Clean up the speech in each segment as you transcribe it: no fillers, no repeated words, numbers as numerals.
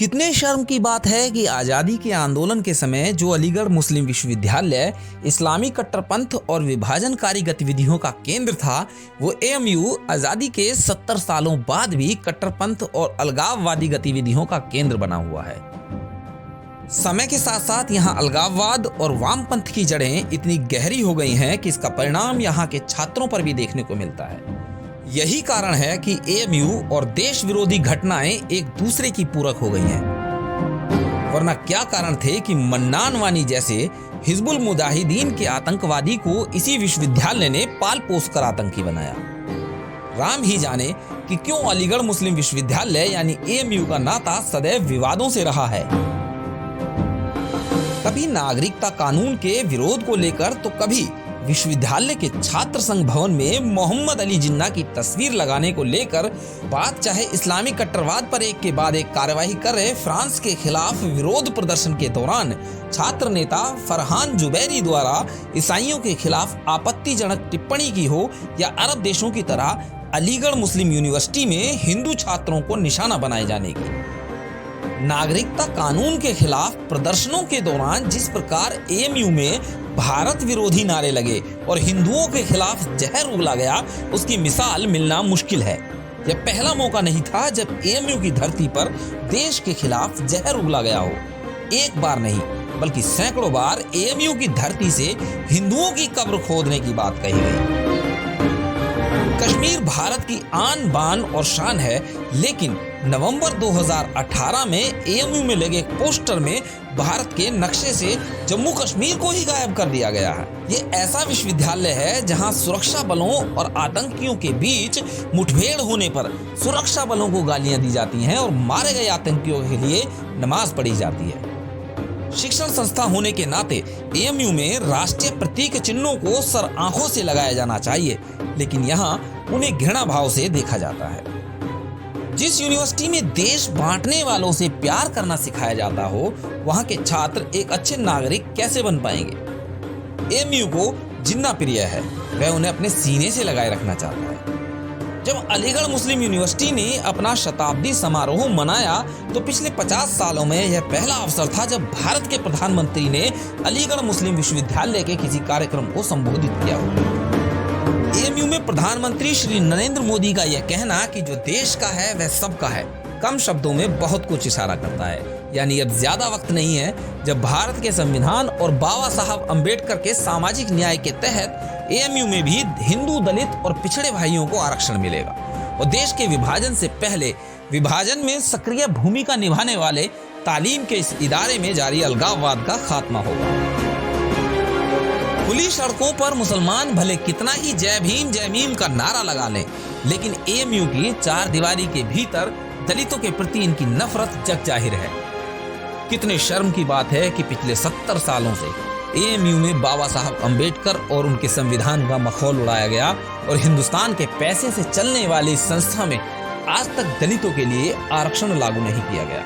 कितने शर्म की बात है कि आज़ादी के आंदोलन के समय जो अलीगढ़ मुस्लिम विश्वविद्यालय इस्लामी कट्टरपंथ और विभाजनकारी गतिविधियों का केंद्र था, वो एएमयू आज़ादी के 70 सालों बाद भी कट्टरपंथ और अलगाववादी गतिविधियों का केंद्र बना हुआ है। समय के साथ साथ यहाँ अलगाववाद और वामपंथ की जड़ें इतनी गहरी हो गई हैं कि इसका परिणाम यहाँ के छात्रों पर भी देखने को मिलता है। यही कारण है कि एएमयू और देश विरोधी घटनाएं एक दूसरे की पूरक हो गई हैं। वरना क्या कारण थे कि मन्नान वानी जैसे हिजबुल मुजाहिदीन के आतंकवादी को इसी विश्वविद्यालय ने पाल पोस कर आतंकी बनाया। राम ही जाने कि क्यों अलीगढ़ मुस्लिम विश्वविद्यालय यानी एएमयू का नाता सदैव विवादों से रहा है। कभी नागरिकता कानून के विरोध को लेकर तो कभी विश्वविद्यालय के छात्र संघ भवन में मोहम्मद अली जिन्ना की तस्वीर लगाने को लेकर बात चाहे इस्लामी कट्टरवाद पर एक के बाद एक कार्यवाही कर रहे फ्रांस के खिलाफ विरोध प्रदर्शन के दौरान छात्र नेता फरहान जुबैरी द्वारा ईसाइयों के खिलाफ आपत्तिजनक टिप्पणी की हो, या अरब देशों की तरह अलीगढ़ मुस्लिम यूनिवर्सिटी में हिंदू छात्रों को निशाना बनाए जाने की। नागरिकता कानून के खिलाफ प्रदर्शनों के दौरान जिस प्रकार एएमयू में भारत विरोधी नारे लगे और हिंदुओं के खिलाफ जहर उगला गया, उसकी मिसाल मिलना मुश्किल है। यह पहला मौका नहीं था जब एएमयू की धरती पर देश के खिलाफ जहर उगला गया हो। एक बार नहीं बल्कि सैकड़ों बार एएमयू की धरती से हिंदुओं की कब्र खोदने की बात कही गई। कश्मीर भारत की आन बान और शान है, लेकिन नवंबर 2018 में एएमयू में लगे एक पोस्टर में भारत के नक्शे से जम्मू कश्मीर को ही गायब कर दिया गया है। ये ऐसा विश्वविद्यालय है जहां सुरक्षा बलों और आतंकियों के बीच मुठभेड़ होने पर सुरक्षा बलों को गालियां दी जाती हैं और मारे गए आतंकियों के लिए नमाज पढ़ी जाती है। शिक्षण संस्था होने के नाते एएमयू में राष्ट्रीय प्रतीक चिन्हों को सर आंखों से लगाया जाना चाहिए, लेकिन यहाँ उन्हें घृणा भाव से देखा जाता है। जिस यूनिवर्सिटी में देश बांटने वालों से प्यार करना सिखाया जाता हो, वहाँ के छात्र एक अच्छे नागरिक कैसे बन पाएंगे। एएमयू को जिन्ना प्रिय है, वह उन्हें अपने सीने से लगाए रखना चाहता है। जब अलीगढ़ मुस्लिम यूनिवर्सिटी ने अपना शताब्दी समारोह मनाया तो पिछले 50 सालों में यह पहला अवसर था जब भारत के प्रधानमंत्री ने अलीगढ़ मुस्लिम विश्वविद्यालय के किसी कार्यक्रम को संबोधित किया हो। एएमयू में प्रधानमंत्री श्री नरेंद्र मोदी का यह कहना कि जो देश का है वह सबका है, कम शब्दों में बहुत कुछ इशारा करता है। यानी अब ज्यादा वक्त नहीं है जब भारत के संविधान और बाबा साहब अम्बेडकर के सामाजिक न्याय के तहत एएमयू में भी हिंदू, दलित और पिछड़े भाइयों को आरक्षण मिलेगा और देश के विभाजन से पहले विभाजन में सक्रिय भूमिका निभाने वाले तालीम के इस इदारे में जारी अलगाववाद का खात्मा होगा। खुली सड़कों पर मुसलमान भले कितना ही जय भीम का नारा लगा लें, लेकिन एएमयू की चार दीवारी के भीतर दलितों के प्रति इनकी नफरत जग जाहिर है। कितने शर्म की बात है कि पिछले 70 सालों से एएमयू में बाबा साहब अम्बेडकर और उनके संविधान का मखौल उड़ाया गया और हिंदुस्तान के पैसे से चलने वाली इस संस्था में आज तक दलितों के लिए आरक्षण लागू नहीं किया गया।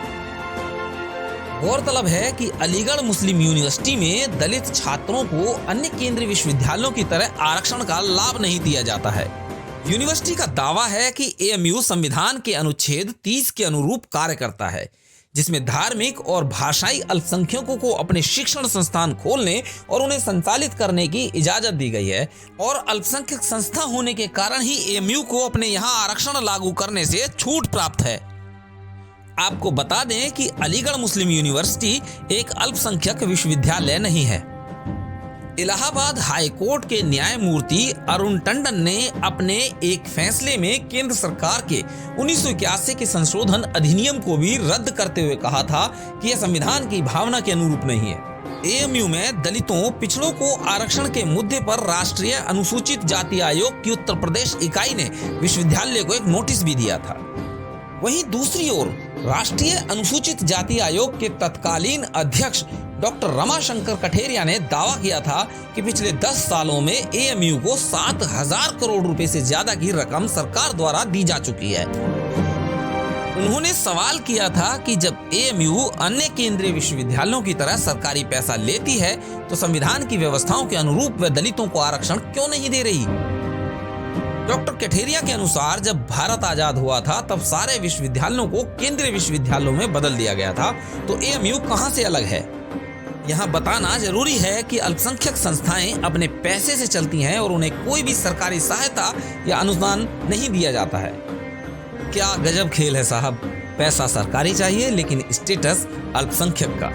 गौरतलब है कि अलीगढ़ मुस्लिम यूनिवर्सिटी में दलित छात्रों को अन्य केंद्रीय विश्वविद्यालयों की तरह आरक्षण का लाभ नहीं दिया जाता है। यूनिवर्सिटी का दावा है कि एएमयू संविधान के अनुच्छेद 30 के अनुरूप कार्य करता है, जिसमें धार्मिक और भाषाई अल्पसंख्यकों को अपने शिक्षण संस्थान खोलने और उन्हें संचालित करने की इजाजत दी गई है, और अल्पसंख्यक संस्था होने के कारण ही एएमयू को अपने यहाँ आरक्षण लागू करने से छूट प्राप्त है। आपको बता दें कि अलीगढ़ मुस्लिम यूनिवर्सिटी एक अल्पसंख्यक विश्वविद्यालय नहीं है। इलाहाबाद हाई कोर्ट के न्यायमूर्ति अरुण टंडन ने अपने एक फैसले में केंद्र सरकार के 1981 के संशोधन अधिनियम को भी रद्द करते हुए कहा था कि यह संविधान की भावना के अनुरूप नहीं है। एएमयू में दलितों, पिछड़ों को आरक्षण के मुद्दे पर राष्ट्रीय अनुसूचित जाति आयोग की उत्तर प्रदेश इकाई ने विश्वविद्यालय को एक नोटिस भी दिया था। वहीं दूसरी ओर राष्ट्रीय अनुसूचित जाति आयोग के तत्कालीन अध्यक्ष डॉक्टर रमाशंकर कठेरिया ने दावा किया था कि पिछले 10 सालों में एएमयू को 7,000 करोड़ रुपए से ज्यादा की रकम सरकार द्वारा दी जा चुकी है। उन्होंने सवाल किया था कि जब एएमयू अन्य केंद्रीय विश्वविद्यालयों की तरह सरकारी पैसा लेती है तो संविधान की व्यवस्थाओं के अनुरूप वह दलितों को आरक्षण क्यों नहीं दे रही। डॉक्टर कठेरिया के अनुसार जब भारत आजाद हुआ था तब सारे विश्वविद्यालयों को केंद्रीय विश्वविद्यालयों में बदल दिया गया था, तो एएमयू कहां से अलग है? यहाँ बताना जरूरी है कि अल्पसंख्यक संस्थाएं अपने पैसे से चलती हैं और उन्हें कोई भी सरकारी सहायता या अनुदान नहीं दिया जाता है। क्या गजब खेल है साहब, पैसा सरकारी चाहिए लेकिन स्टेटस अल्पसंख्यक का।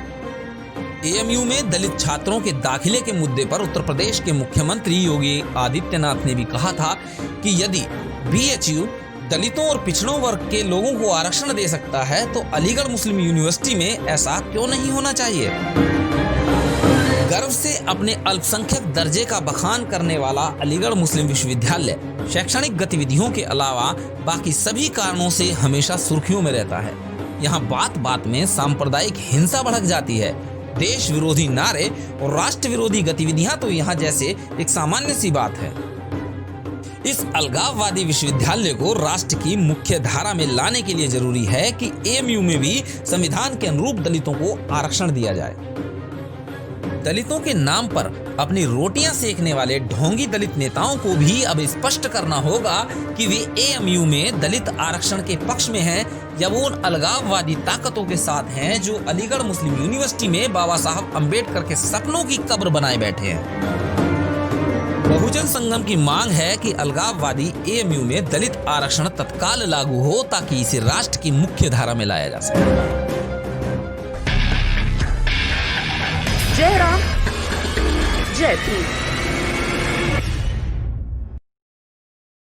एएमयू में दलित छात्रों के दाखिले के मुद्दे पर उत्तर प्रदेश के मुख्यमंत्री योगी आदित्यनाथ ने भी कहा था कि यदि बीएचयू दलितों और पिछड़ों वर्ग के लोगों को आरक्षण दे सकता है तो अलीगढ़ मुस्लिम यूनिवर्सिटी में ऐसा क्यों नहीं होना चाहिए। गर्व से अपने अल्पसंख्यक दर्जे का बखान करने वाला अलीगढ़ मुस्लिम विश्वविद्यालय शैक्षणिक गतिविधियों के अलावा बाकी सभी कारणों से हमेशा सुर्खियों में रहता है। यहाँ बात बात में सांप्रदायिक हिंसा भड़क जाती है। देश विरोधी नारे और राष्ट्र विरोधी गतिविधियां तो यहाँ जैसे एक सामान्य सी बात है। इस अलगाववादी विश्वविद्यालय को राष्ट्र की मुख्य धारा में लाने के लिए जरूरी है कि एएमयू में भी संविधान के अनुरूप दलितों को आरक्षण दिया जाए। दलितों के नाम पर अपनी रोटियां सेकने वाले ढोंगी दलित नेताओं को भी अब स्पष्ट करना होगा कि वे एएमयू में दलित आरक्षण के पक्ष में हैं या वो उन अलगाववादी ताकतों के साथ हैं जो अलीगढ़ मुस्लिम यूनिवर्सिटी में बाबा साहब अंबेडकर के सपनों की कब्र बनाए बैठे हैं। बहुजन संगम की मांग है कि अलगाववादी एएमयू में दलित आरक्षण तत्काल लागू हो ताकि इसे राष्ट्र की मुख्य धारा में लाया जा सके। जय राम जय भीम।